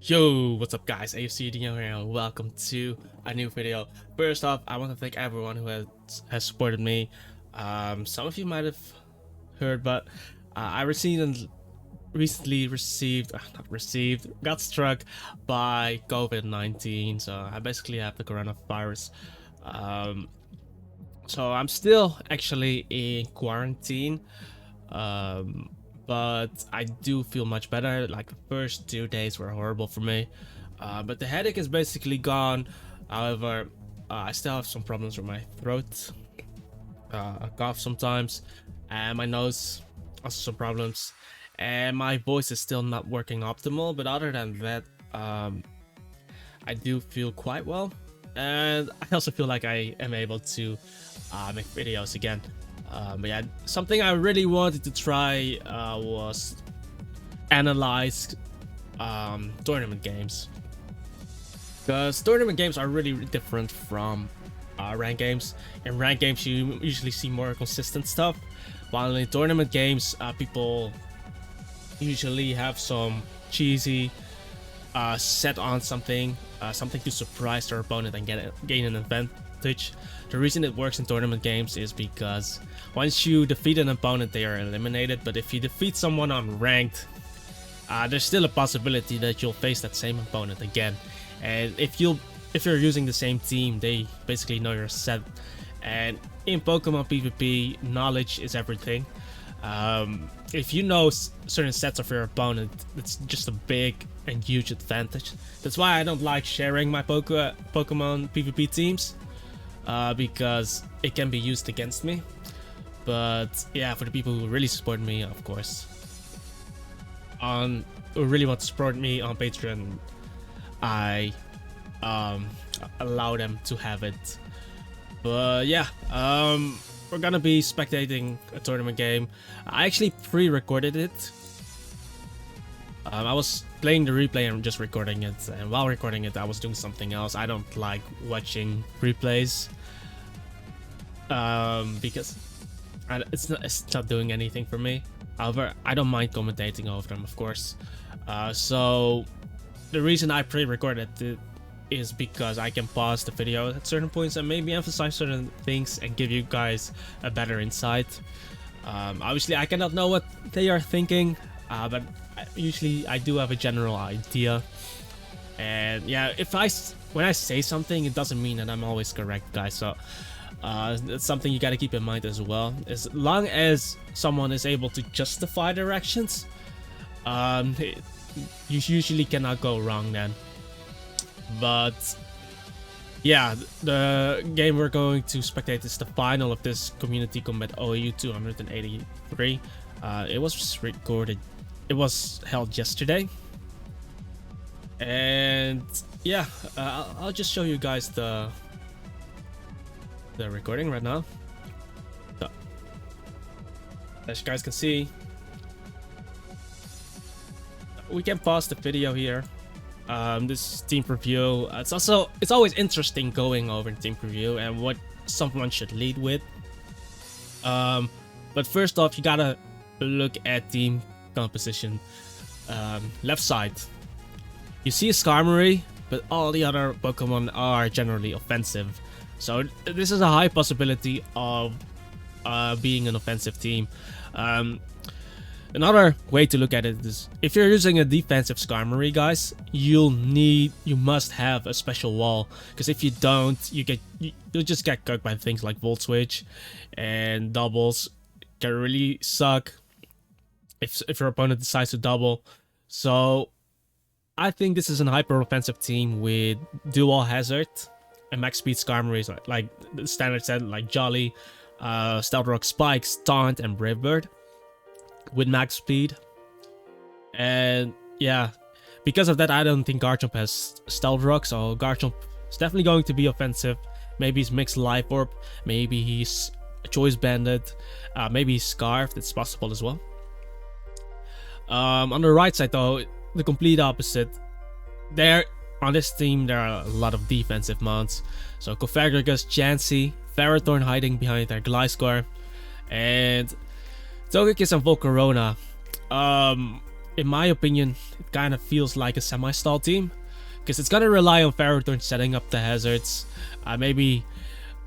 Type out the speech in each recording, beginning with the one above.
Yo, what's up guys, AFC here and welcome to a new video. First off, I want to thank everyone who has supported me. Some of you might have heard, but I recently got struck by COVID-19, so I basically have the coronavirus. So I'm still actually in quarantine. But I do feel much better. Like the first 2 days were horrible for me, but the headache is basically gone. However, I still have some problems with my throat. I cough sometimes, and my nose also some problems, and my voice is still not working optimal. But other than that, I do feel quite well, and I also feel like I am able to make videos again. But yeah, something I really wanted to try was analyze tournament games, because tournament games are really different from rank games. In rank games you usually see more consistent stuff, while in tournament games people usually have some cheesy set on something to surprise their opponent and gain an advantage. The reason it works in tournament games is because once you defeat an opponent, they are eliminated. But if you defeat someone on ranked, there's still a possibility that you'll face that same opponent again. And if you're using the same team, they basically know your set. And in Pokemon PvP, knowledge is everything. If you know certain sets of your opponent, it's just a big and huge advantage. That's why I don't like sharing my Pokemon PvP teams, because it can be used against me. But yeah, for the people who really support me, of course, who really want to support me on Patreon, I allow them to have it. But yeah, we're gonna be spectating a tournament game. I actually pre-recorded it. I was playing the replay and just recording it, and while recording it I was doing something else. I don't like watching replays because it's not doing anything for me. However, I don't mind commentating over them, of course. So the reason I pre-recorded it is because I can pause the video at certain points and maybe emphasize certain things and give you guys a better insight. Obviously I cannot know what they are thinking, but usually I do have a general idea. And yeah, when I say something, it doesn't mean that I'm always correct, guys. So that's something you got to keep in mind as well. As long as someone is able to justify their actions, you usually cannot go wrong then. But yeah, the game we're going to spectate is the final of this Community Combat OU 283. It was held yesterday, and yeah, I'll just show you guys the recording right now. So, as you guys can see, we can pause the video here. This team preview. It's always interesting going over team preview and what someone should lead with. But first off, you gotta look at team composition. Left side, you see a Starmie, but all the other Pokemon are generally offensive. So this is a high possibility of being an offensive team. Another way to look at it is, if you're using a defensive Starmie, guys, you must have a special wall, because if you don't, you'll just get cooked by things like Volt Switch, and doubles can really suck if your opponent decides to double. So I think this is an hyper offensive team with dual hazard and max speed Starmies, like the standard set, like Jolly, Stealth Rock Spikes, Taunt, and Brave Bird with max speed. And yeah, because of that, I don't think Garchomp has Stealth Rock, so Garchomp is definitely going to be offensive. Maybe he's mixed Life Orb, maybe he's Choice Banded, maybe he's Scarf. That's possible as well. On the right side though, the complete opposite. On this team there are a lot of defensive mounts. So Cophagus, Chansey, Ferrothorn hiding behind their Gliscor, and Togekiss and Volcarona. in my opinion, it kind of feels like a semi-stall team. Because it's gonna rely on Ferrothorn setting up the hazards. Maybe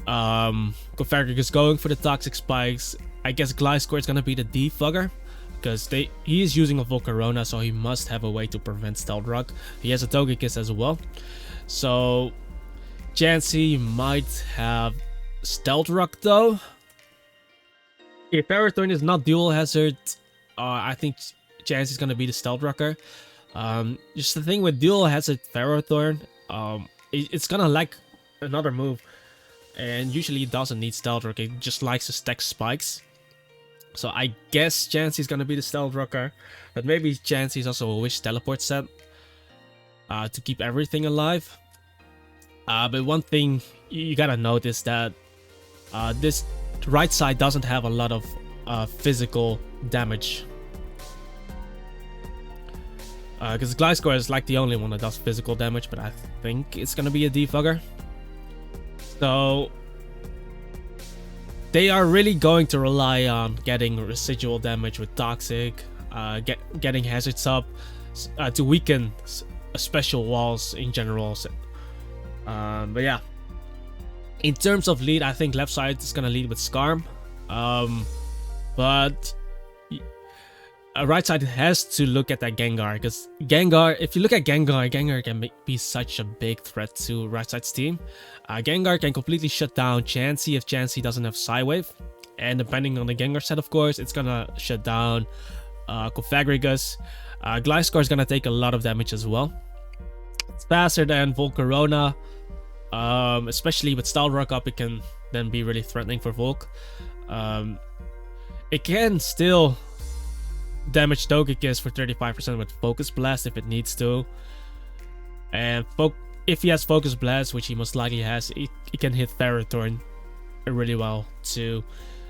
Cophagus going for the toxic spikes. I guess Gliscor is gonna be the defogger. Because he is using a Volcarona, so he must have a way to prevent Stealth Rock. He has a Togekiss as well. So Chansey might have Stealth Rock though. If Ferrothorn is not dual hazard, I think Chansey is gonna be the Stealth Rocker. Just the thing with dual hazard Ferrothorn, it's gonna lack another move, and usually it doesn't need Stealth Rock. It just likes to stack spikes. So I guess Chansey is gonna be the Stealth Rocker, but maybe Chansey is also a Wish Teleport set to keep everything alive. But one thing you gotta notice that this right side doesn't have a lot of physical damage. Because Gliscor is like the only one that does physical damage, but I think it's gonna be a defogger. So they are really going to rely on getting residual damage with Toxic, getting hazards up to weaken special walls in general. But yeah, in terms of lead, I think left side is gonna lead with Skarm, but right side has to look at that Gengar, because Gengar, if you look at Gengar, Gengar can be such a big threat to right side's team. Gengar can completely shut down Chansey if Chansey doesn't have Psywave, and depending on the Gengar set, of course, it's gonna shut down Cophagus. Gliscor is gonna take a lot of damage as well. It's faster than Volcarona, especially with Stealth Rock up. It can then be really threatening for Volk. It can still damage Togekiss for 35% with Focus Blast if it needs to, and if he has Focus Blast, which he most likely has, it can hit Ferrothorn really well too.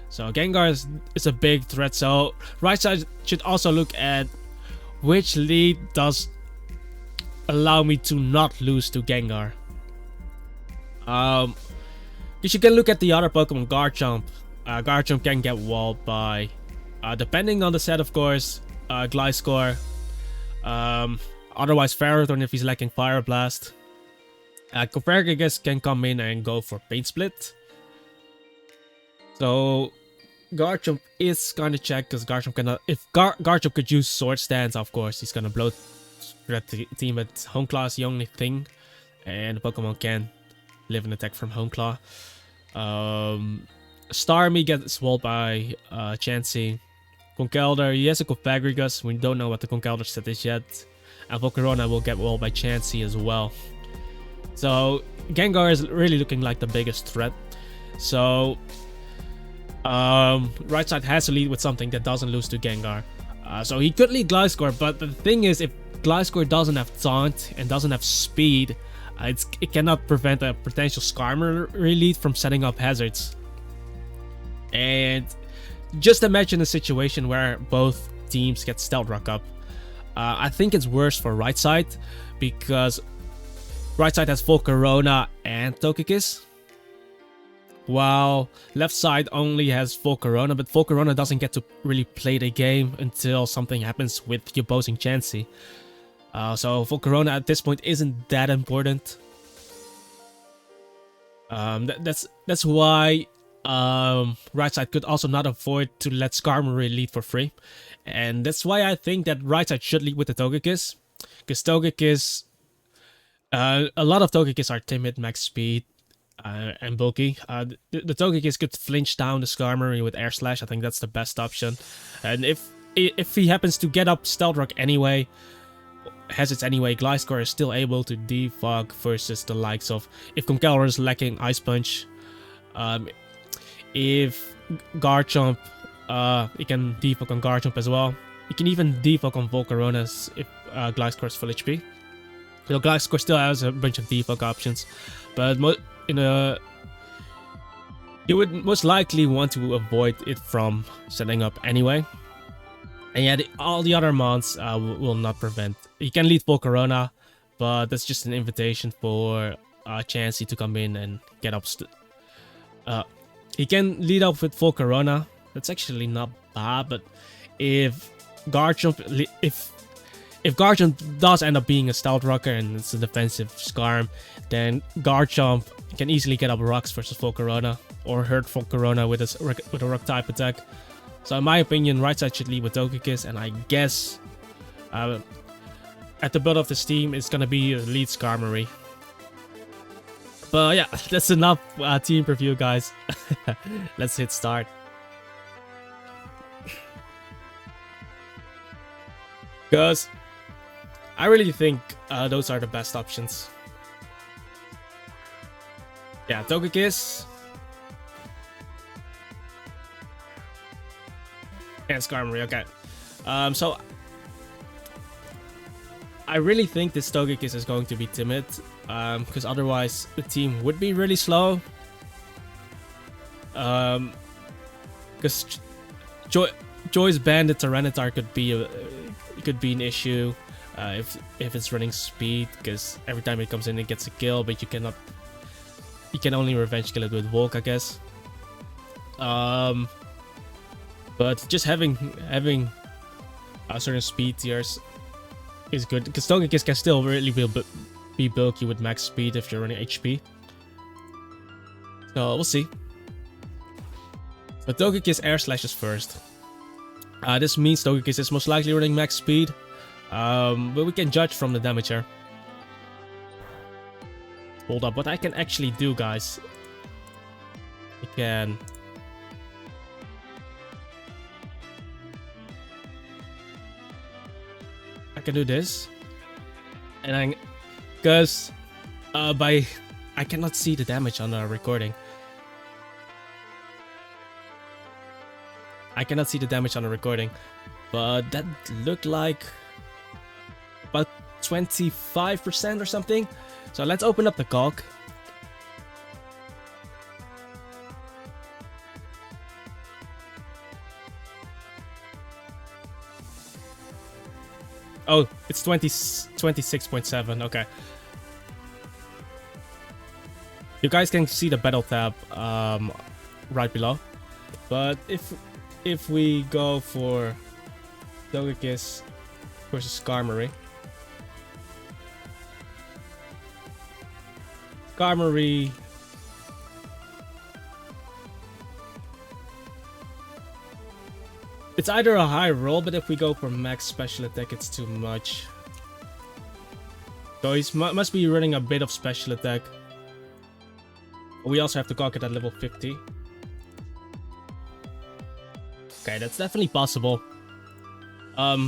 So Gengar is a big threat. So right side should also look at which lead does allow me to not lose to Gengar. You can look at the other Pokemon. Garchomp. Garchomp can get walled by, depending on the set, of course, Gliscor. Otherwise Ferrothorn if he's lacking Fire Blast. Cophagus can come in and go for Pain Split. So Garchomp is kind of checked, because Garchomp cannot. If Garchomp could use Sword Stance, of course he's gonna blow the team at Home Claw is the only thing, and the Pokemon can live an attack from Home Claw. Starmie gets walled by Chansey. Conkeldurr, he has a Cophagus. We don't know what the Conkeldurr set is yet. And Volcarona will get walled by Chansey as well. So Gengar is really looking like the biggest threat. So right side has to lead with something that doesn't lose to Gengar. So he could lead Gliscor, but the thing is, if Gliscor doesn't have Taunt and doesn't have Speed, it cannot prevent a potential Skarmory lead from setting up hazards. And just imagine a situation where both teams get Stealth Rock up. I think it's worse for right side, because right side has Volcarona and Togekiss, while left side only has Volcarona, but Volcarona doesn't get to really play the game until something happens with the opposing Chansey. So Volcarona at this point isn't that important. That's why right side could also not afford to let Skarmory lead for free, and that's why I think that right side should lead with the Togekiss, because Togekiss, a lot of Togekiss are timid, max speed, and bulky. The Togekiss could flinch down the Skarmory with Air Slash. I think that's the best option, and if he happens to get up Stealth Rock anyway, hazards anyway, Gliscor is still able to defog versus the likes of, if Conkeldurr is lacking Ice Punch, if Garchomp, he can defog on Garchomp as well. You can even defog on Volcaronas if Gliscor is full HP. So Gliscor still has a bunch of defog options, but you would most likely want to avoid it from setting up anyway. And yet all the other mons will not prevent. He can lead Volcarona, but that's just an invitation for Chansey to come in and get up. He can lead up with Volcarona. That's actually not bad, but if Garchomp, if if Garchomp does end up being a stealth rocker and it's a defensive Skarm, then Garchomp can easily get up rocks versus Volcarona or hurt Volcarona with a rock type attack. So in my opinion, right side should lead with Togekiss, and I guess at the build of this team it's gonna be lead Skarmory. But yeah, that's enough team preview, guys. Let's hit start. Because I really think those are the best options. Yeah, Togekiss and Skarmory. Okay, so I really think this Togekiss is going to be timid, because otherwise the team would be really slow. Because Joy's Bandit Tyranitar could be an issue if it's running speed, because every time it comes in it gets a kill, but you can only revenge kill it with Volk, I guess. But just having certain speed tiers is good, because Togekiss can still really be bulky with max speed if you're running HP. So we'll see. But Togekiss air slashes first. This means Togekiss is most likely running max speed, but we can judge from the damage here. Hold up, what I can actually do, guys, I can do this, and because I cannot see the damage on the recording. I cannot see the damage on the recording, but that looked like about 25% or something. So let's open up the Calc. Oh, it's 26.7. Okay. You guys can see the battle tab right below. But if we go for Togekiss versus Skarmory, it's either a high roll, but if we go for max special attack, it's too much. So he must be running a bit of special attack. We also have to Calc it at level 50. Okay, that's definitely possible.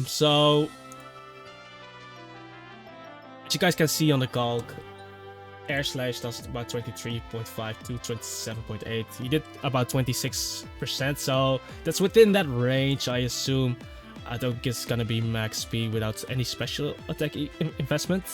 So as you guys can see on the Calc, air slash does about 23.5 to 27.8. He did about 26%, so that's within that range. I assume Togekiss is gonna be max speed without any special attack investment.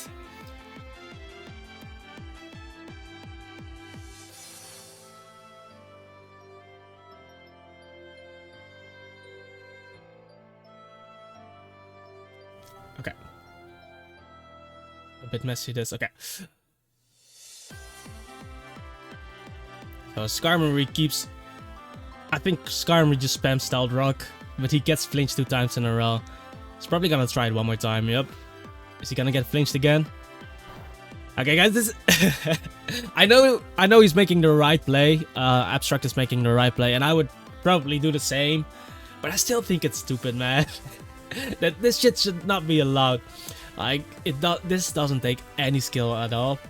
Okay. A bit messy this. Okay. So Skarmory keeps... I think Skarmory just spams Stealth Rock, but he gets flinched 2 times in a row. He's probably gonna try it one more time. Yep. Is he gonna get flinched again? Okay, guys, this... I know he's making the right play. Abstract is making the right play, and I would probably do the same. But I still think it's stupid, man. That this shit should not be allowed. Like, this doesn't take any skill at all.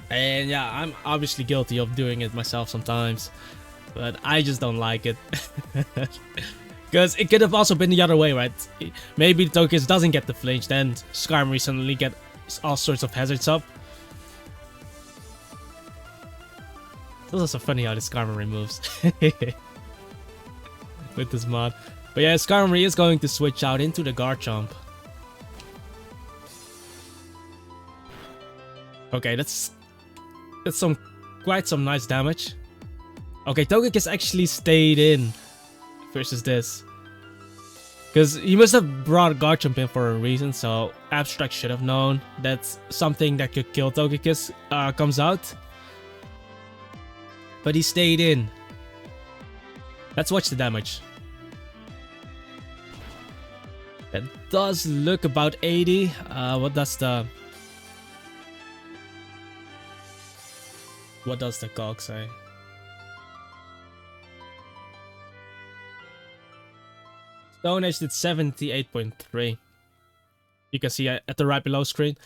And yeah, I'm obviously guilty of doing it myself sometimes, but I just don't like it. Because it could have also been the other way, right? Maybe the Togekiss doesn't get the flinch, then Skarmory suddenly get all sorts of hazards up. It's also funny how the Skarmory moves with this mod. But yeah, Skarmory is going to switch out into the Garchomp. Okay, that's quite some nice damage. Okay, Togekiss actually stayed in versus this, because he must have brought Garchomp in for a reason, so Abstract should have known that something that could kill Togekiss comes out. But he stayed in. Let's watch the damage. That does look about 80. What does the Calc say? Stone Age did 78.3. You can see at the right below screen.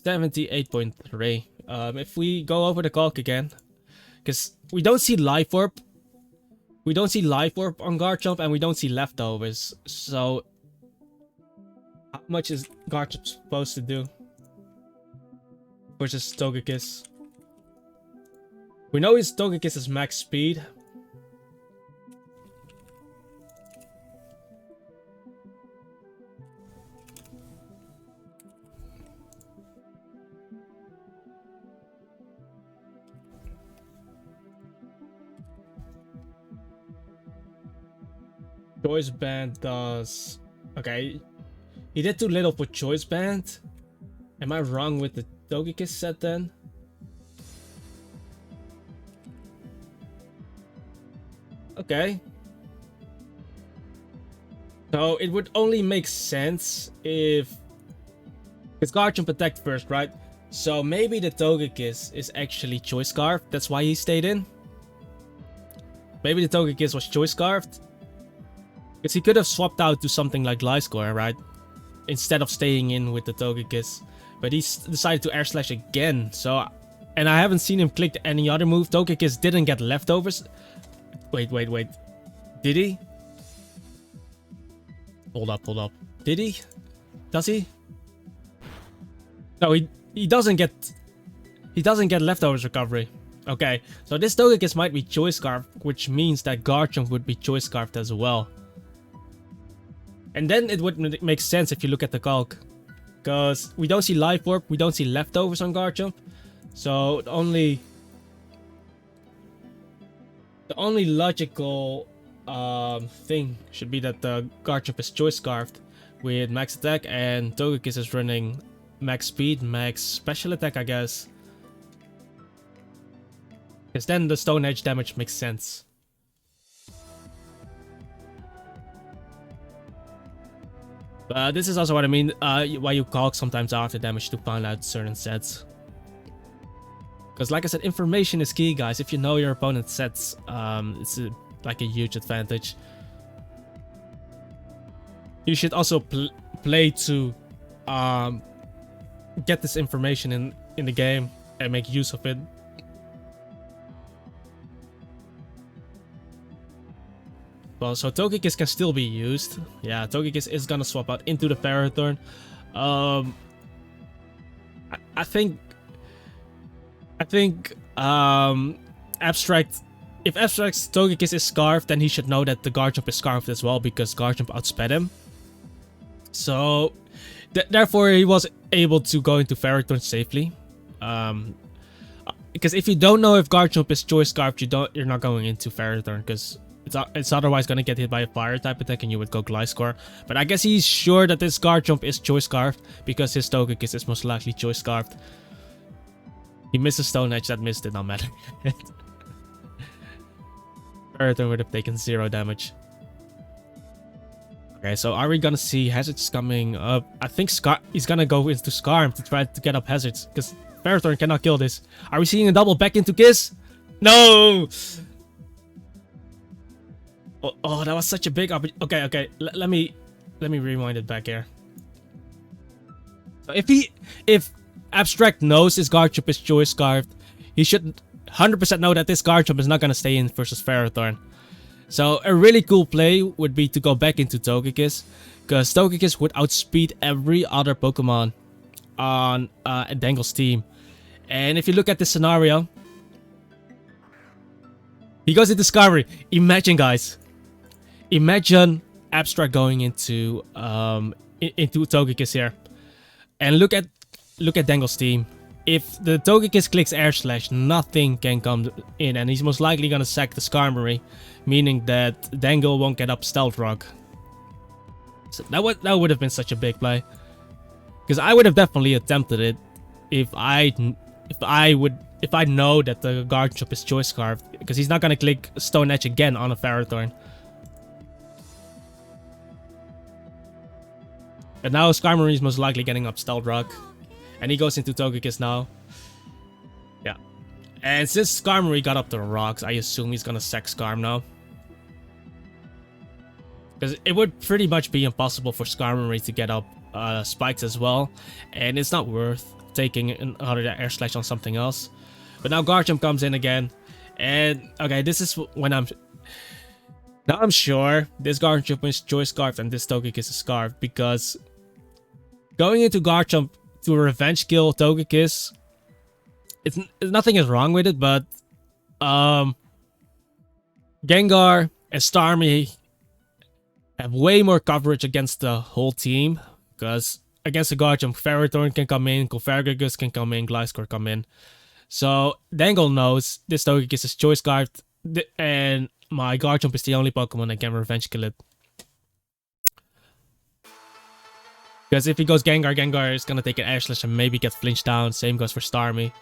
78.3. If we go over the Calc again, because we don't see Life Orb. We don't see Life Orb on Garchomp, and we don't see leftovers. So, how much is Garchomp supposed to do versus Togekiss? We know his Togekiss is max speed. Choice Band does... Okay. He did too little for Choice Band. Am I wrong with the Togekiss set then? Okay. So it would only make sense if... Because Garchomp attacked first, right? So maybe the Togekiss is actually Choice Scarfed. That's why he stayed in. Maybe the Togekiss was Choice Scarfed. Because he could have swapped out to something like Gliscor, right? Instead of staying in with the Togekiss. But he decided to Air Slash again. So, and I haven't seen him click any other move. Togekiss didn't get leftovers. Wait. Did he? Hold up. Did he? Does he? No, he doesn't get... He doesn't get leftovers recovery. Okay, so this Togekiss might be Choice Scarf, which means that Garchomp would be Choice Scarfed as well. And then it would make sense if you look at the Calc. Because we don't see Life Orb, we don't see leftovers on Garchomp. So the only logical thing should be that the Garchomp is Choice Scarfed with max attack, and Togekiss is running max speed, max special attack, I guess. Because then the Stone Edge damage makes sense. But this is also what I mean, why you Calc sometimes after damage to find out certain sets. Because like I said, information is key, guys. If you know your opponent's sets, it's like a huge advantage. You should also play to get this information in the game and make use of it. Well, so Togekiss can still be used. Yeah, Togekiss is gonna swap out into the Ferrothorn. I think Abstract... If Abstract's Togekiss is Scarfed, then he should know that the Garchomp is Scarfed as well, because Garchomp outsped him. So, therefore he was able to go into Ferrothorn safely. Because if you don't know if Garchomp is Choice Scarfed, you're not going into Ferrothorn, because it's otherwise gonna get hit by a fire type attack and you would go Gliscor. But I guess he's sure that this Garchomp is Choice Scarfed because his Togekiss is most likely Choice Scarfed. He missed a Stone Edge, that missed, did not matter. Ferrothorn would have taken 0 damage. Okay, so are we gonna see Hazards coming up? I think he's gonna go into Scarm to try to get up Hazards, because Ferrothorn cannot kill this. Are we seeing a double back into Kiss? No! Oh, that was such a big opportunity. Okay. Let me rewind it back here. So if Abstract knows his Garchomp is Choice Scarfed, he should 100% know that this Garchomp is not gonna stay in versus Ferrothorn. So a really cool play would be to go back into Togekiss, because Togekiss would outspeed every other Pokemon on Dangle's team. And if you look at this scenario, he goes into Discovery. Imagine, guys. Imagine Abstract going into Togekiss here, and look at Dangle's team. If the Togekiss clicks Air Slash, nothing can come in, and he's most likely gonna sack the Skarmory, meaning that Dangle won't get up Stealth Rock. So that would have been such a big play, because I would have definitely attempted it if I know that the Garchomp is Choice Scarfed, because he's not gonna click Stone Edge again on a Ferrothorn. And now Starmie is most likely getting up Stealth Rock. And he goes into Togekiss now. Yeah. And since Starmie got up the rocks, I assume he's gonna sack Skarm now. Because it would pretty much be impossible for Starmie to get up spikes as well. And it's not worth taking another Air Slash on something else. But now Guard Jump comes in again. And okay, this is when I'm... Now I'm sure this Guard Jump is Choice Scarf and this Togekiss is Scarf. Because going into Guard Jump to revenge kill Togekiss, nothing is wrong with it, but Gengar and Starmie have way more coverage against the whole team. Because against the Guard Jump, Ferrothorn can come in, Cophagus can come in, Gliscor come in. So Dangle knows this Togekiss is Choice Scarf, and my Guard Jump is the only Pokemon that can revenge kill it. Because if he goes Gengar, Gengar is gonna take an Air Slash and maybe get flinched down. Same goes for Starmie.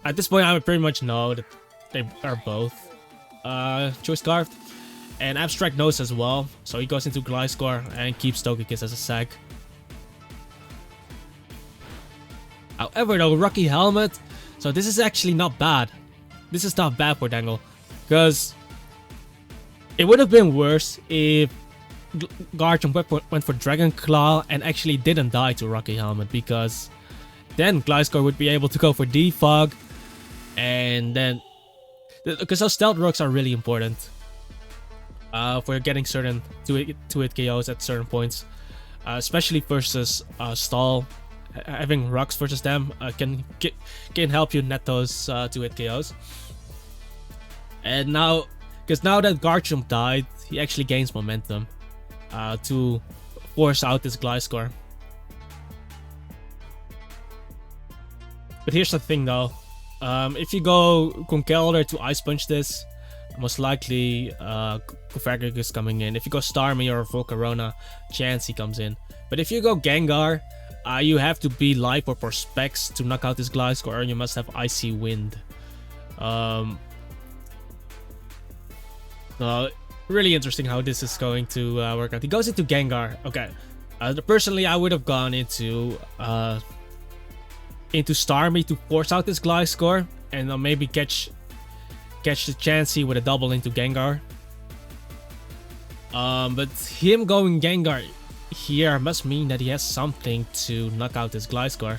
At this point, I would pretty much know that they are both Choice Scarf. And Abstract knows as well, so he goes into Gliscor and keeps Togekiss as a sack. However though, Rocky Helmet, so this is actually not bad. This is not bad for Dangle, because it would have been worse if Guard Jump went for Dragon Claw and actually didn't die to Rocky Helmet, because then Gliscor would be able to go for Defog, and then because those Stealth Rocks are really important for getting certain 2-hit KOs at certain points, especially versus Stall. Having rocks versus them can help you net those 2-hit KOs. And now, because now that Guard Jump died, he actually gains momentum to force out this Gliscor. But here's the thing though, if you go Conkeldurr to Ice Punch this, most likely Cophagus is coming in. If you go Starmie or Volcarona, Chansey comes in. But if you go Gengar, you have to be Life Orb or Specs to knock out this Gliscor, or you must have Icy Wind. Really interesting how this is going to work out. He goes into Gengar. Okay. Personally, I would have gone into Starmie to force out this Gliscor and maybe catch the Chansey with a double into Gengar. But him going Gengar here must mean that he has something to knock out this Gliscor.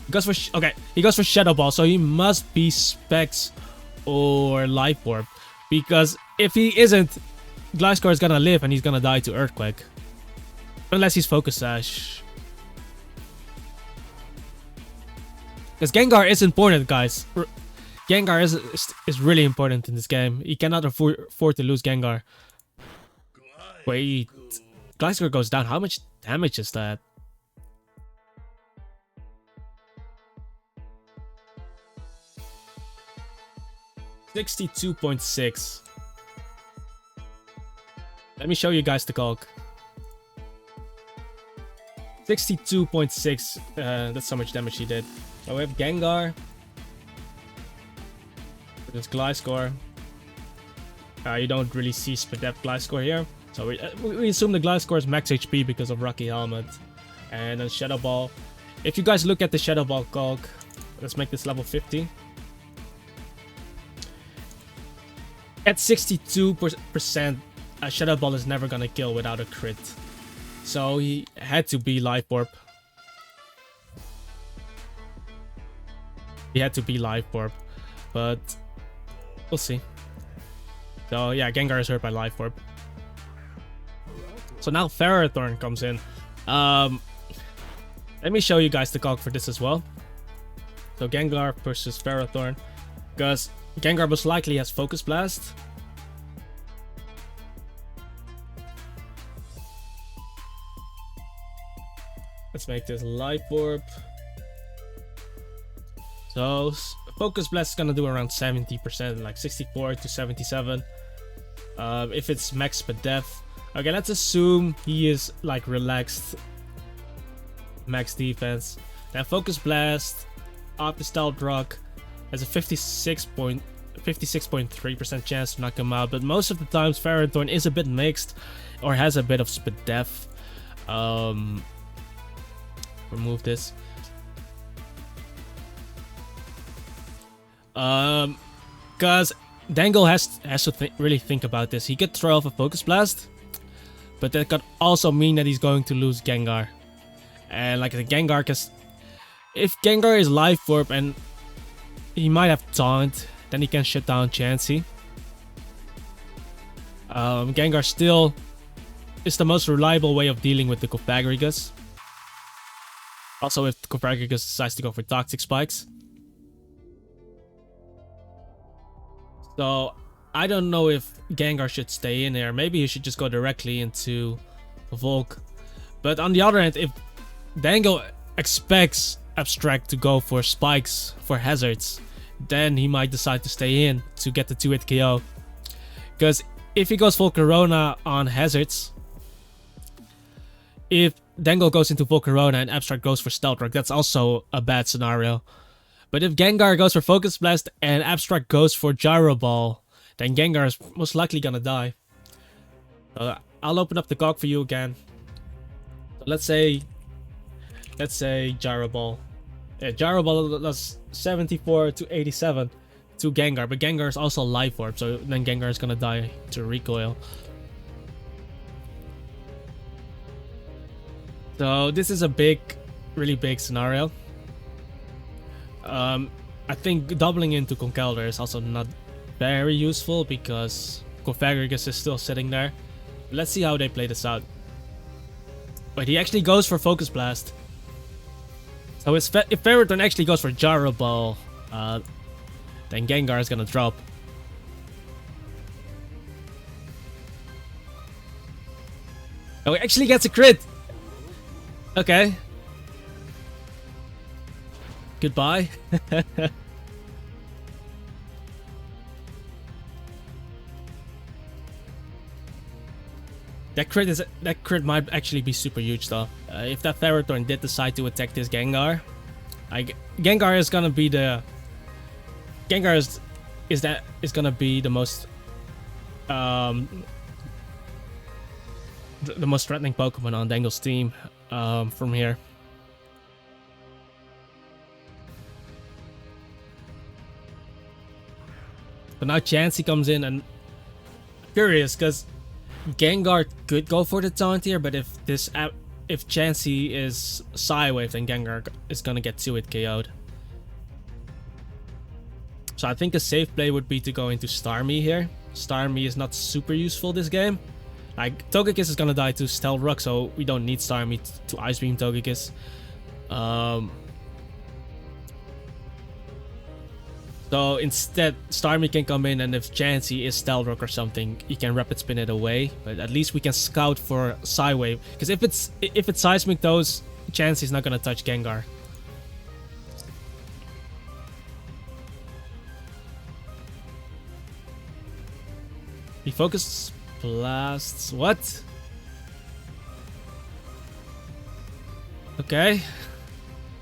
He goes for Shadow Ball, so he must be Specs or Life Orb. Because if he isn't, Gliscor is gonna live and he's gonna die to Earthquake. Unless he's Focus Sash. Because Gengar is important, guys. Gengar is really important in this game. He cannot afford to lose Gengar. Wait, Gliscor goes down. How much damage is that? $62.6. Let me show you guys the Calc. 62.6. That's how much damage he did. So we have Gengar. There's Gliscor. You don't really see Spadef Gliscor here. So we assume the Gliscor is max HP because of Rocky Helmet. And then Shadow Ball. If you guys look at the Shadow Ball Calc, let's make this level 50. At 62%, a Shadow Ball is never gonna kill without a crit. So he had to be Life Orb. He had to be Life Orb. But we'll see. So yeah, Gengar is hurt by Life Orb. So now Ferrothorn comes in. Let me show you guys the Calc for this as well. So Gengar versus Ferrothorn. Because Gengar most likely has Focus Blast. Let's make this Life Orb. So Focus Blast is gonna do around 70%, like 64 to 77. If it's max Spadef. Okay, let's assume he is like relaxed. Max defense. Then Focus Blast, off the Stealth Rock, has a 56 56.3% chance to knock him out, but most of the times Ferrothorn is a bit mixed or has a bit of spit def. Remove this. Because Dangle has to really think about this. He could throw off a Focus Blast, but that could also mean that he's going to lose Gengar. And like the Gengar, because if Gengar is Life Orb and he might have Taunt, then he can shut down Chansey. Gengar still is the most reliable way of dealing with the Cophagus. Also, if Cophagus decides to go for Toxic Spikes. So, I don't know if Gengar should stay in there. Maybe he should just go directly into Volk. But on the other hand, if Dangle expects Abstract to go for Spikes, for Hazards, then he might decide to stay in to get the 2-hit KO. Because if he goes Volcarona on Hazards, if Dangle goes into Volcarona and Abstract goes for Stealth Rock, that's also a bad scenario. But if Gengar goes for Focus Blast and Abstract goes for Gyro Ball, then Gengar is most likely gonna die. I'll open up the Calc for you again. So let's say Gyro Ball. Yeah, Gyro Ball does 74 to 87 to Gengar, but Gengar is also Life Orb, so then Gengar is gonna die to Recoil. So this is a really big scenario. I think doubling into Conkeldurr is also not very useful because Cophagus is still sitting there. Let's see how they play this out. But he actually goes for Focus Blast. So if Ferrothorn actually goes for Gyro Ball, then Gengar is gonna drop. Oh, he actually gets a crit! Okay. Goodbye. That crit might actually be super huge though. If that Ferrothorn did decide to attack this Gengar, Gengar is gonna be the gonna be the most the most threatening Pokemon on Dangle's team from here. But now Chansey comes in, and I'm curious because Gengar could go for the taunt here, but if Chansey is Psywave, then Gengar is gonna get 2-hit KO'd. So I think a safe play would be to go into Starmie here. Starmie is not super useful this game. Like, Togekiss is gonna die to Stealth Rock, so we don't need Starmie to Ice Beam Togekiss. So instead, Starmie can come in, and if Chansey is Stealth Rock or something, he can Rapid Spin it away. But at least we can scout for Psywave, because if it's Seismic Toes, Chansey's not gonna touch Gengar. He Focus Blasts. What? Okay.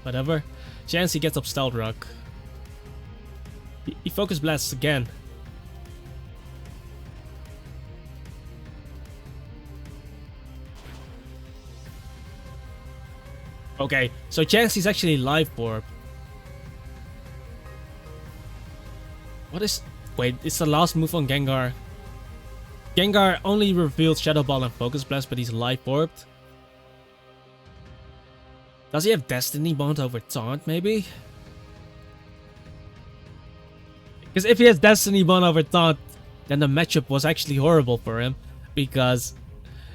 Whatever. Chansey gets up Stealth Rock. He Focus Blasts again. Okay, so Chansey's actually Life Orb. What is... Wait, it's the last move on Gengar. Gengar only revealed Shadow Ball and Focus Blast, but he's Life Orbed. Does he have Destiny Bond over Taunt, maybe? Because if he has Destiny Bond over Taunt, then the matchup was actually horrible for him. Because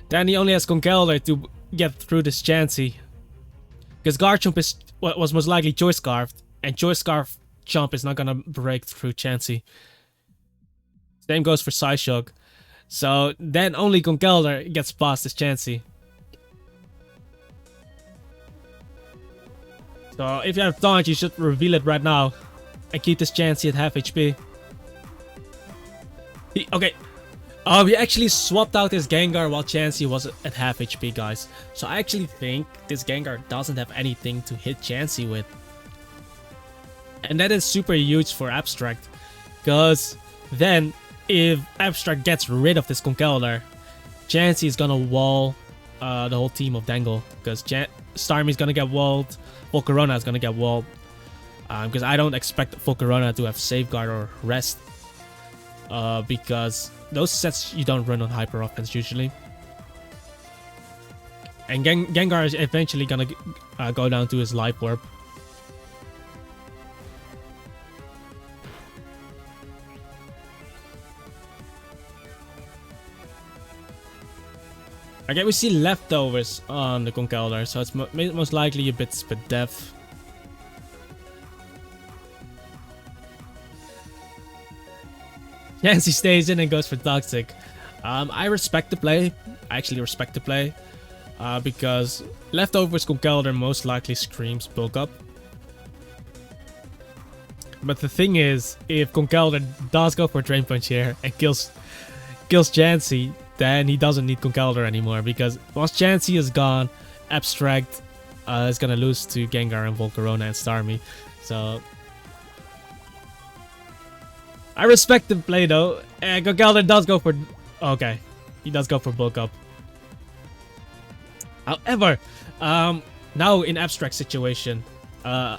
then he only has Conkeldurr to get through this Chansey. Because Garchomp was most likely Choice Scarfed, and Choice Scarf Chomp is not gonna break through Chansey. Same goes for Psyshock. So then only Conkeldurr gets past this Chansey. So if you have Taunt, you should reveal it right now and keep this Chansey at half HP. Okay. We actually swapped out his Gengar while Chansey was at half HP, guys. So I actually think this Gengar doesn't have anything to hit Chansey with. And that is super huge for Abstract. Because then, if Abstract gets rid of this Conkeldurr, Chansey is gonna wall the whole team of Dangle. Because Starmie is gonna get walled, Volcarona is gonna get walled. Because I don't expect Volcarona to have Safeguard or Rest. Because those sets you don't run on Hyper Offense usually. And Gengar is eventually gonna go down to his Life Orb. Okay, we see leftovers on the Conkeldurr, so it's most likely a bit Spadef. Chansey stays in and goes for Toxic. I respect the play. I actually respect the play. Because leftovers Conkeldurr most likely screams bulk up. But the thing is, if Conkeldurr does go for Drain Punch here and kills Chansey, then he doesn't need Conkeldurr anymore, because once Chansey is gone, Abstract is gonna lose to Gengar and Volcarona and Starmie. So I respect the play though. And Conkeldurr does go for... Okay, he does go for bulk up. However, now in Abstract situation, a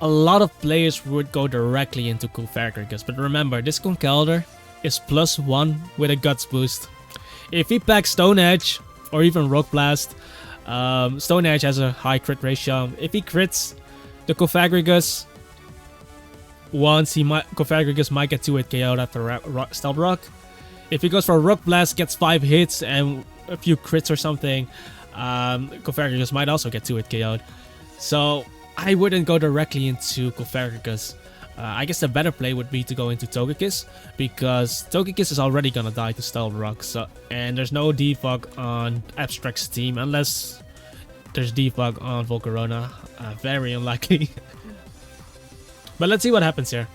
lot of players would go directly into Cophagus. But remember, this Conkeldurr is +1 with a Guts boost. If he packs Stone Edge or even Rock Blast, Stone Edge has a high crit ratio. If he crits the Cophagus once, Cophagus might get 2-hit KO'd after Stealth Rock. If he goes for Rock Blast, gets 5 hits and a few crits or something, Cophagus might also get 2-hit KO'd. So I wouldn't go directly into Cophagus. I guess the better play would be to go into Togekiss, because Togekiss is already gonna die to Stealth Rock, and there's no defog on Abstract's team unless there's defog on Volcarona. Very unlikely. But let's see what happens here.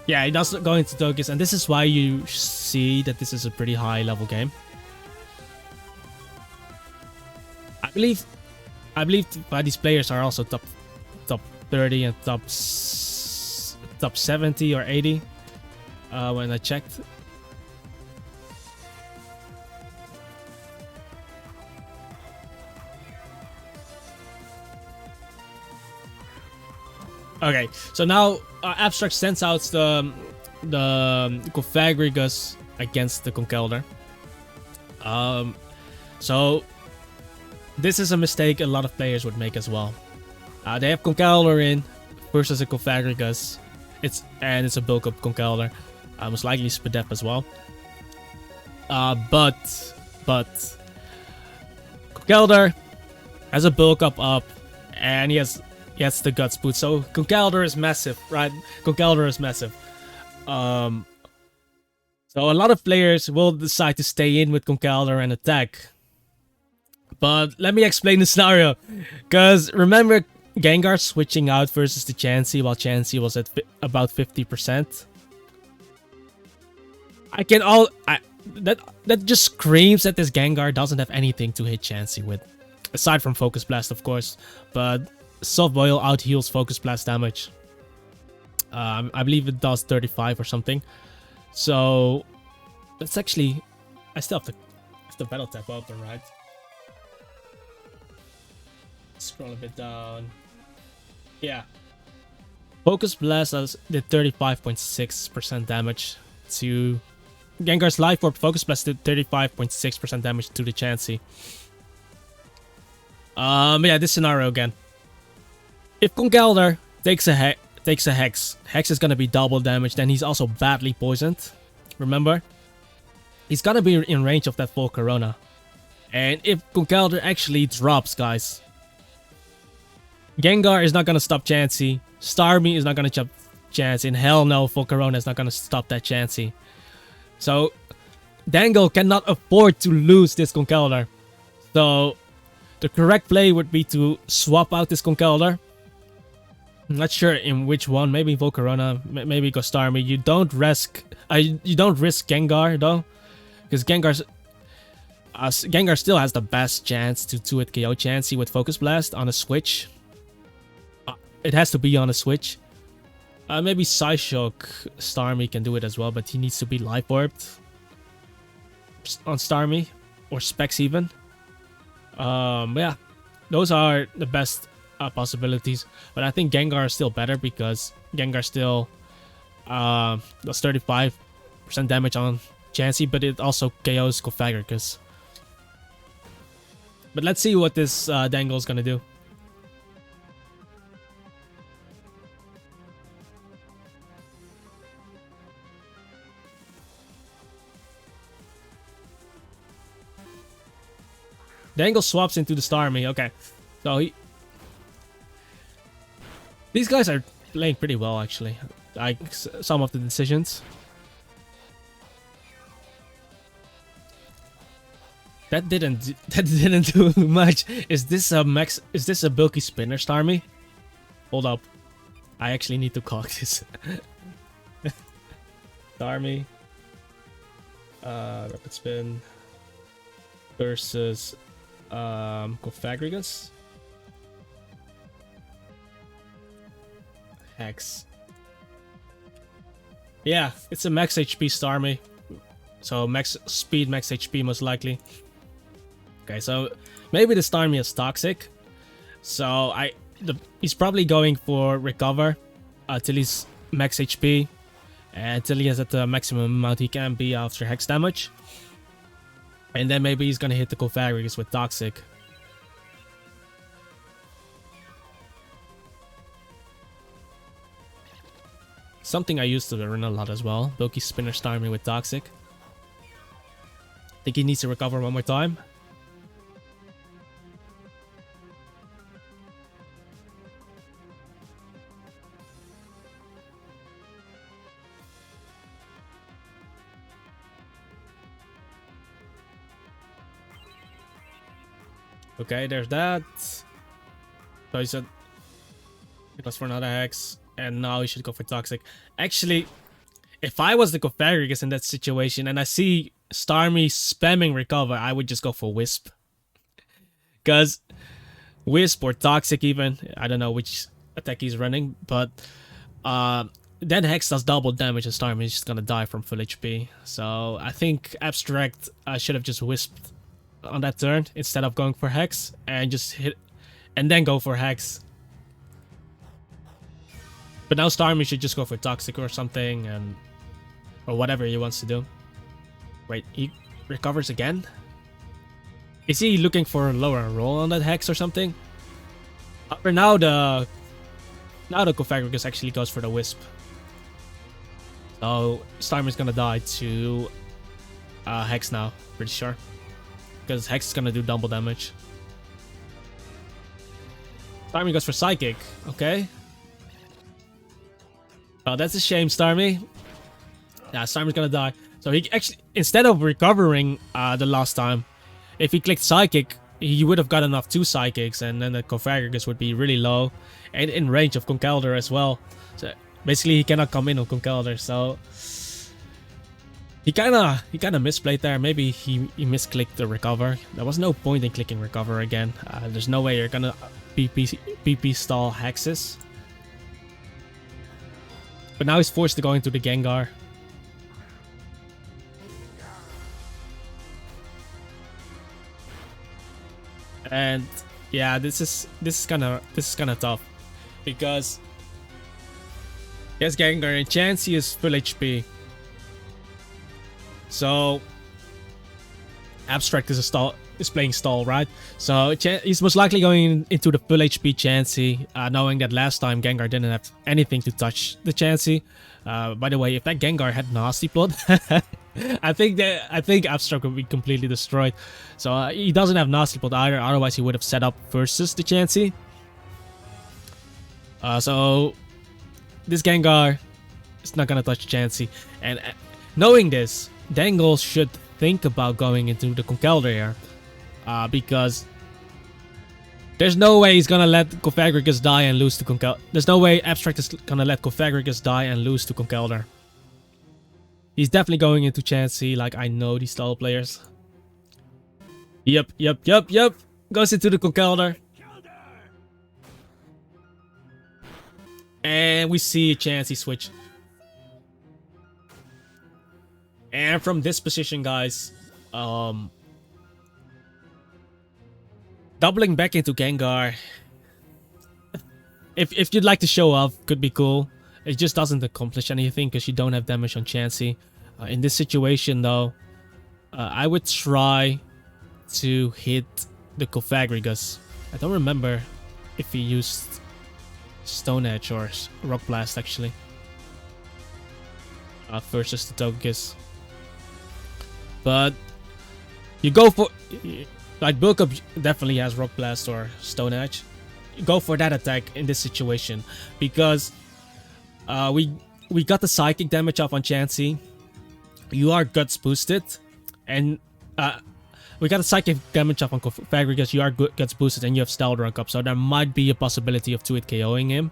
Yeah, he does go into Togekiss, and this is why you see that this is a pretty high level game. I believe these players are also top 30 and top 70 or 80 when I checked. Okay, so now Abstract sends out the Cophagus against the Conkeldurr. So this is a mistake a lot of players would make as well. They have Conkeldurr in versus a Cophagus. It's a bulk up Conkeldurr. Most likely Spadef as well. But Conkeldurr has a bulk up, and he has the Guts boost. So Conkeldurr is massive, right? Conkeldurr is massive. So a lot of players will decide to stay in with Conkeldurr and attack. But let me explain the scenario. Because remember Gengar switching out versus the Chansey while Chansey was at about 50%? That just screams that this Gengar doesn't have anything to hit Chansey with. Aside from Focus Blast, of course. But Soft Boil out heals Focus Blast damage. I believe it does 35 or something. So that's actually... I still have the Battle Tap open, right? Scroll a bit down. Yeah. Focus Blast did 35.6% damage to Gengar's Life Orb. Focus Blast did 35.6% damage to the Chansey. Yeah, this scenario again. If Conkeldurr takes a Hex, Hex is gonna be double damage, then he's also badly poisoned. Remember? He's gonna be in range of that Volcarona. And if Conkeldurr actually drops, guys, Gengar is not gonna stop Chansey. Starmie is not gonna stop Chansey. And hell no, Volcarona is not gonna stop that Chansey. So Dangle cannot afford to lose this Conkeldurr. So the correct play would be to swap out this Conkeldurr. I'm not sure in which one. Maybe Volcarona, maybe go Starmie. You don't risk Gengar though, because Gengar still has the best chance to 2-hit KO Chansey with Focus Blast on a switch. it has to be on a switch. Maybe Psyshock Starmie can do it as well, but he needs to be life orbed on Starmie or Specs even. Yeah, those are the best possibilities. But I think Gengar is still better because Gengar still does 35% damage on Chansey, but it also KOs Cophagus. But let's see what this Dangle is gonna do. Dangle swaps into the Starmie. Okay, so these guys are playing pretty well actually. Like some of the decisions. That didn't do much. Is this a max? Is this a bulky spinner, Starmie? Hold up, I actually need to Calc this. Starmie, rapid spin versus Cophagus. Hex. Yeah, it's a max HP Starmie. So max speed, max HP most likely. Okay, so maybe the Starmie is toxic. So he's probably going for recover till he's max HP. Until he is at the maximum amount he can be after hex damage. And then maybe he's gonna hit the Cophagus with Toxic. Something I used to learn a lot as well. Bulky Spinner Starmie with Toxic. Think he needs to recover one more time. Okay, there's that. So he said it was for another hex, and now he should go for Toxic. Actually, if I was the Cophagus in that situation and I see Starmie spamming recover, I would just go for Wisp. Because Wisp or Toxic even, I don't know which attack he's running, but then Hex does double damage and Starmie is just gonna die from full HP. So I think Abstract should have just Wisped on that turn instead of going for Hex and just hit and then go for Hex. But now Starmie should just go for Toxic or something, and or whatever he wants to do. Wait, he recovers again? Is he looking for a lower roll on that Hex or something? For now the Cophagus actually goes for the Wisp. So Starmie's gonna die to Hex now, pretty sure. Because Hex is gonna do double damage. Starmie goes for Psychic, okay. Oh, that's a shame, Starmie. Yeah, Starmie's gonna die. So he actually, instead of recovering the last time, if he clicked Psychic, he would have gotten off 2 Psychics, and then the Cophagus would be really low and in range of Conkeldurr as well. So basically, he cannot come in on Conkeldurr. So he kind of misplayed there. Maybe he misclicked the recover. There was no point in clicking recover again. There's no way you're gonna PP stall Hexes. But now he's forced to go into the Gengar. And yeah, this is kind of tough because he has Gengar and Chansey is full HP. So Abstract is playing stall, right? So he's most likely going into the full HP Chansey, knowing that last time Gengar didn't have anything to touch the Chansey. By the way, if that Gengar had Nasty Plot, I think Abstract would be completely destroyed. So he doesn't have Nasty Plot either, otherwise he would have set up versus the Chansey. So this Gengar is not gonna touch Chansey, and knowing this, Dangle should think about going into the Conkeldurr here, because there's no way he's gonna let Cophagus die and lose to Conkeldurr. There's no way Abstract is gonna let Cophagus die and lose to Conkeldurr. He's definitely going into Chansey, like I know these style players. Yep. Goes into the Conkeldurr. And we see a Chansey switch. And from this position, guys, doubling back into Gengar, if you'd like to show off, could be cool. It just doesn't accomplish anything because you don't have damage on Chansey. In this situation, though, I would try to hit the Cophagus. I don't remember if he used Stone Edge or Rock Blast, actually. Versus the Togekiss. But you go for... Like, Bulk Up definitely has Rock Blast or Stone Edge. You go for that attack in this situation. Because we got the Psychic damage off on Chansey. You are Guts boosted. And we got a Psychic damage off on Cophagus. You are Guts boosted and you have Stealth Rock up. So there might be a possibility of 2-hit KOing him.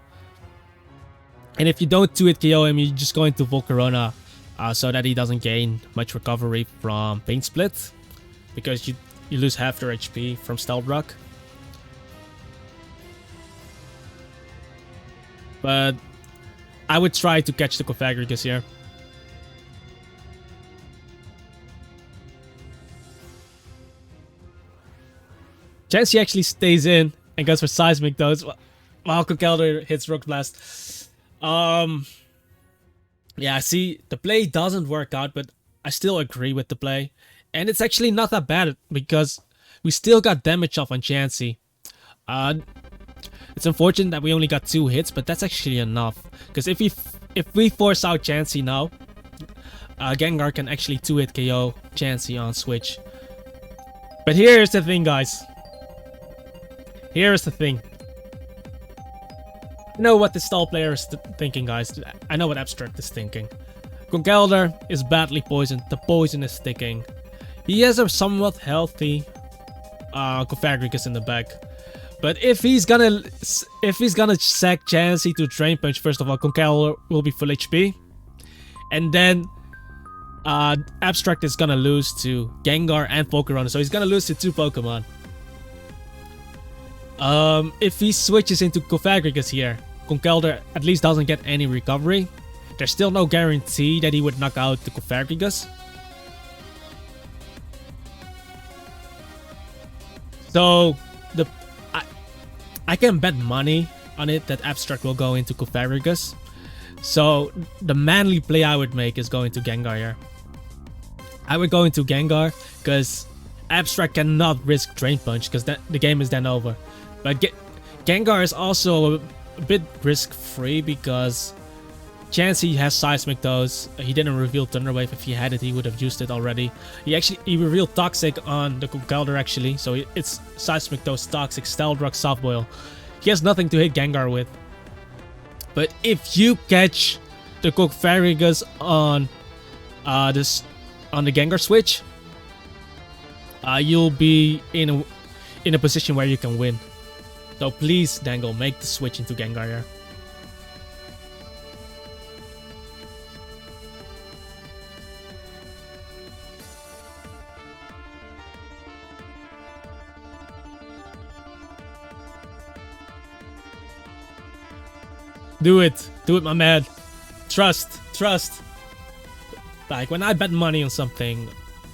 And if you don't 2-hit KO him, you're just going to Volcarona. So that he doesn't gain much recovery from Pain Split. Because you lose half their HP from Stealth Rock. But I would try to catch the Cophagus here. Chansey actually stays in and goes for Seismic Dose while Conkeldurr hits Rock Blast. Yeah, see, the play doesn't work out, but I still agree with the play. And it's actually not that bad because we still got damage off on Chansey. It's unfortunate that we only got 2 hits, but that's actually enough. Because if we force out Chansey now, Gengar can actually 2-hit KO Chansey on switch. But here's the thing, guys. Here's the thing. I know what the stall player is thinking, guys. I know what Abstract is thinking. Conkeldurr is badly poisoned. The poison is sticking. He has a somewhat healthy Cophagus in the back. But if he's gonna sack Chansey to Drain Punch, first of all, Conkeldurr will be full HP. And then Abstract is gonna lose to Gengar and Volcarona. So he's gonna lose to 2 Pokemon. If he switches into Cophagus here, Conkeldurr at least doesn't get any recovery. There's still no guarantee that he would knock out the Cophagus. So I can bet money on it that Abstract will go into Cophagus. So the manly play I would make is going to Gengar here. I would go into Gengar because Abstract cannot risk Drain Punch because the game is then over. But Gengar is also a bit risk-free because Chansey has Seismic Dose. He didn't reveal Thunder Wave. If he had it, he would have used it already. He revealed Toxic on the Conkeldurr actually. So it's Seismic Dose, Toxic, Stealth Rock, Soft Boil. He has nothing to hit Gengar with. But if you catch the Cophagus on the Gengar switch, you'll be in a position where you can win. So please, Dangle, make the switch into Gengar here. Do it, my man. Trust. Like when I bet money on something,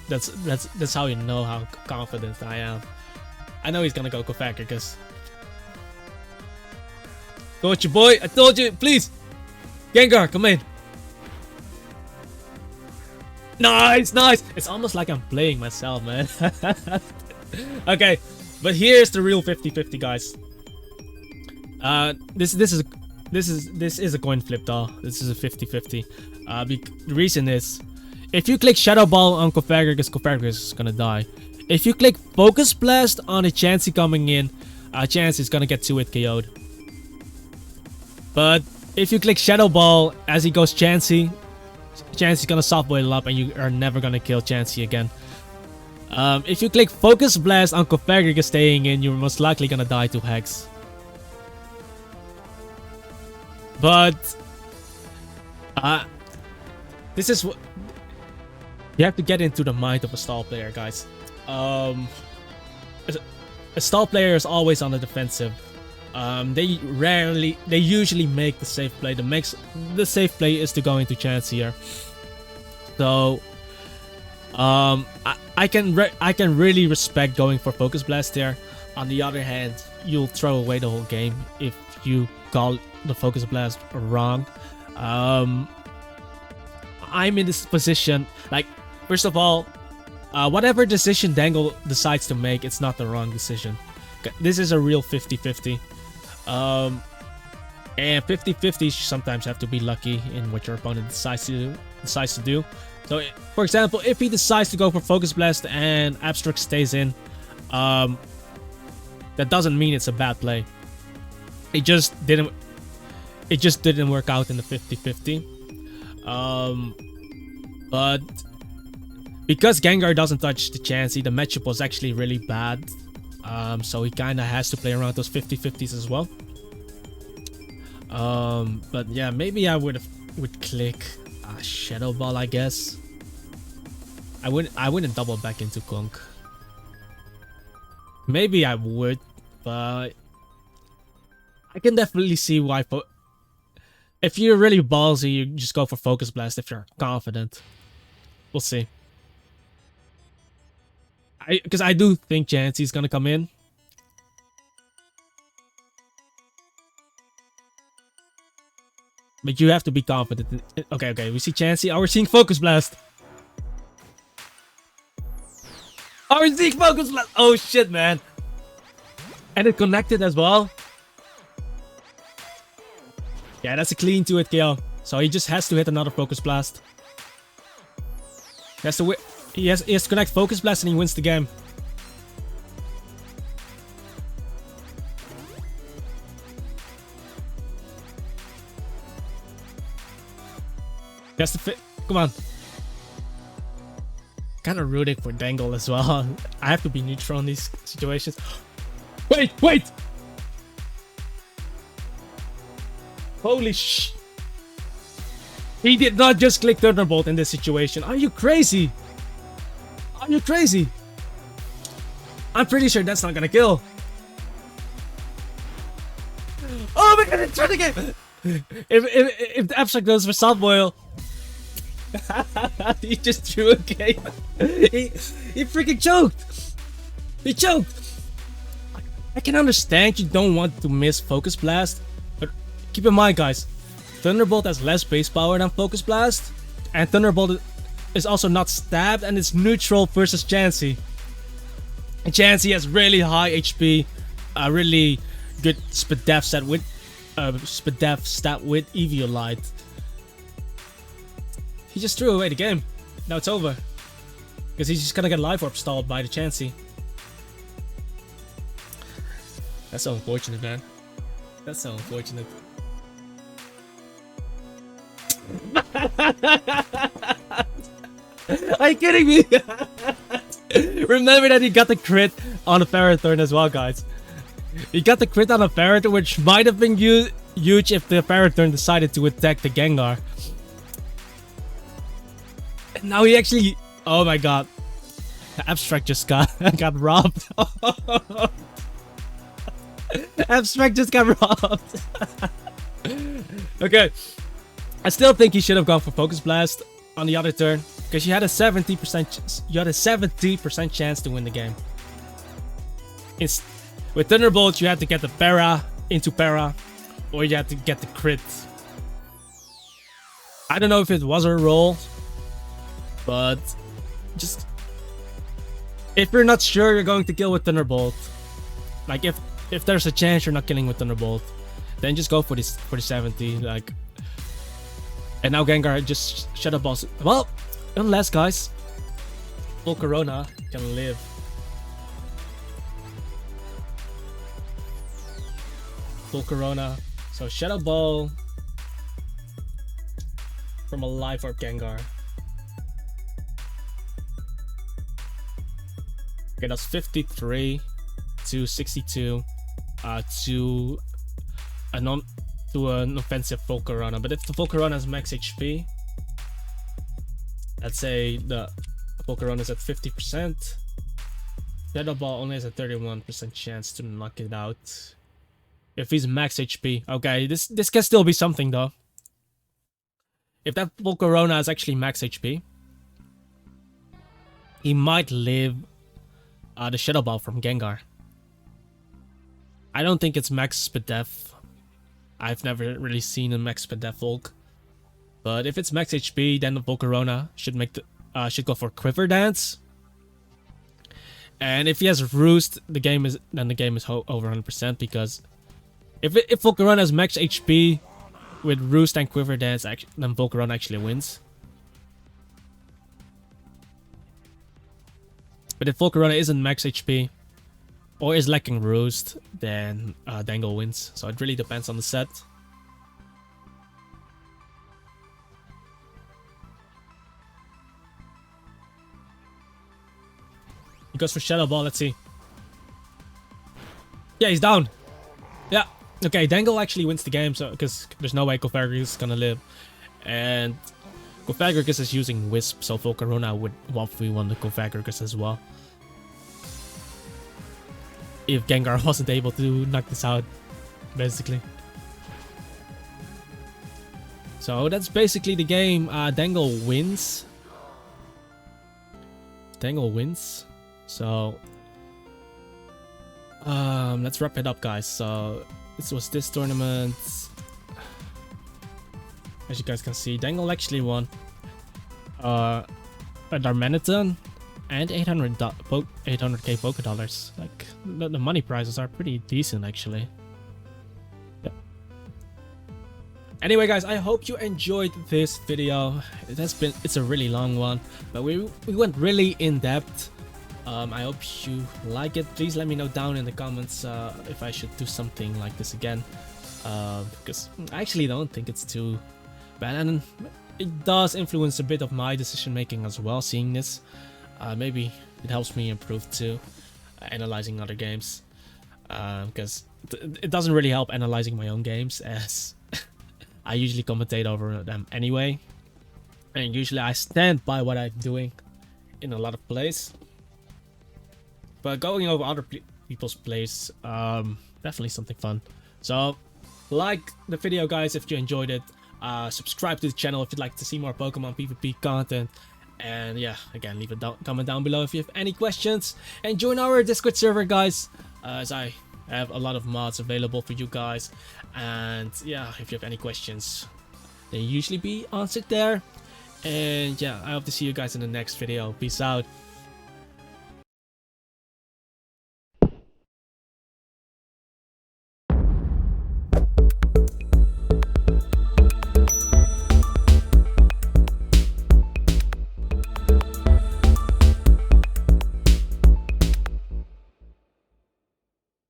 that's how you know how confident I am. I know he's gonna go Cophagus. Go with your boy. I told you, please. Gengar, come in. Nice. It's almost like I'm playing myself, man. Okay, but here's the real 50-50, guys. This is a coin flip, though. This is a 50-50. The reason is, if you click Shadow Ball on Cophagus is gonna die. If you click Focus Blast on a Chansey coming in, Chansey is gonna get 2-hit KO'd. But if you click Shadow Ball as he goes Chansey's gonna Soft Boil up and you are never gonna kill Chansey again. If you click Focus Blast on Cophagus staying in, you're most likely gonna die to Hex. But this is what you have to get into the mind of a stall player, guys. A stall player is always on the defensive. They usually make the safe play. The safe play is to go into chance here. So I can really respect going for Focus Blast there. On the other hand, you'll throw away the whole game if you call the Focus Blast wrong. I'm in this position, like, first of all, whatever decision Dangle decides to make, it's not the wrong decision. This is a real 50-50. And 50-50 sometimes have to be lucky in what your opponent decides to do. So, for example, if he decides to go for Focus Blast and Abstract stays in, that doesn't mean it's a bad play. It just didn't work out in the 50-50. But because Gengar doesn't touch the Chansey, the matchup was actually really bad. So he kind of has to play around those 50-50s as well. But yeah, maybe I would click Shadow Ball, I guess. I wouldn't double back into Conk. Maybe I would, but I can definitely see why. If you're really ballsy, you just go for Focus Blast if you're confident. We'll see. Because I do think Chansey's gonna come in. But you have to be confident. Okay, we see Chansey. Oh, we're seeing Focus Blast. Oh, we're seeing Focus Blast. Oh, shit, man. And it connected as well. Yeah, that's a clean to it KO. So he just has to hit another Focus Blast. He has to connect Focus Blast and he wins the game. He has to fit. Come on. Kind of rooting for Dangle as well. I have to be neutral in these situations. Wait! Holy sh! He did not just click Thunderbolt in this situation. Are you crazy? Are you crazy? I'm pretty sure that's not gonna kill. Oh my god, it's trying to get. If the Abstract goes for Salt Boil, he just threw a game. He freaking choked. He choked. I can understand you don't want to miss Focus Blast, but keep in mind, guys, Thunderbolt has less base power than Focus Blast, and Thunderbolt is also not stabbed, and it's neutral versus Chansey. And Chansey has really high HP, really good SPDEF stat with Eviolite. He just threw away the game. Now it's over. Because he's just gonna get Life Orb stalled by the Chansey. That's so unfortunate, man. That's so unfortunate. Are you kidding me? Remember that he got the crit on a Ferrothorn as well, guys. He got the crit on a Ferrothorn, which might have been huge if the Ferrothorn decided to attack the Gengar. And now he actually... Oh my god. The Abstract just got robbed. Abstract just got robbed. Okay. I still think he should have gone for Focus Blast on the other turn, because you had a 70% chance to win the game. With Thunderbolt, you had to get the Para into Para, or you had to get the crit. I don't know if it was a roll, but just if you're not sure you're going to kill with Thunderbolt, like if there's a chance you're not killing with Thunderbolt, then just go for the 70. Like, and now Gengar just Shadow Balls. Well, unless, guys, full Corona can live. Full Corona. So Shadow Ball from a Life Orb Gengar. Okay, that's 53 to 62 to an offensive full Corona. But if the full Corona is max HP, let's say the full Corona is at 50%, Shadow Ball only has a 31% chance to knock it out. If he's max HP. Okay, this can still be something though. If that Volcarona is actually max HP, he might live the Shadow Ball from Gengar. I don't think it's max speed def. I've never really seen a max speed def Volk. But if it's max HP, then the Volcarona should make the should go for Quiver Dance. And if he has Roost, the game is over 100%, because if Volcarona has max HP with Roost and Quiver Dance, then Volcarona actually wins. But if Volcarona isn't max HP or is lacking Roost, then Dangle wins. So it really depends on the set. He goes for Shadow Ball, let's see. Yeah, he's down. Yeah, okay, Dangle actually wins the game, so because there's no way Cophagus is gonna live. And Cophagus is using Wisp, so Volcarona would 1v1 the Cophagus as well. If Gengar wasn't able to knock this out, basically. So that's basically the game. Dangle wins. Dangle wins. So let's wrap it up, guys. So this was this tournament. As you guys can see, Dangle actually won a Darmanitan and 800k Poké Dollars. Like the money prizes are pretty decent, actually. Yeah. Anyway, guys, I hope you enjoyed this video. It's a really long one, but we went really in depth. I hope you like it. Please let me know down in the comments if I should do something like this again, because I actually don't think it's too bad, and it does influence a bit of my decision making as well, seeing this. Maybe it helps me improve too, analyzing other games, because it doesn't really help analyzing my own games, as I usually commentate over them anyway, and usually I stand by what I'm doing in a lot of plays. But going over other people's plays, definitely something fun. So, like the video, guys, if you enjoyed it. Subscribe to the channel if you'd like to see more Pokemon PvP content. And yeah, again, leave a comment down below if you have any questions. And join our Discord server, guys, as I have a lot of mods available for you guys. And yeah, if you have any questions, they usually be answered there. And yeah, I hope to see you guys in the next video. Peace out.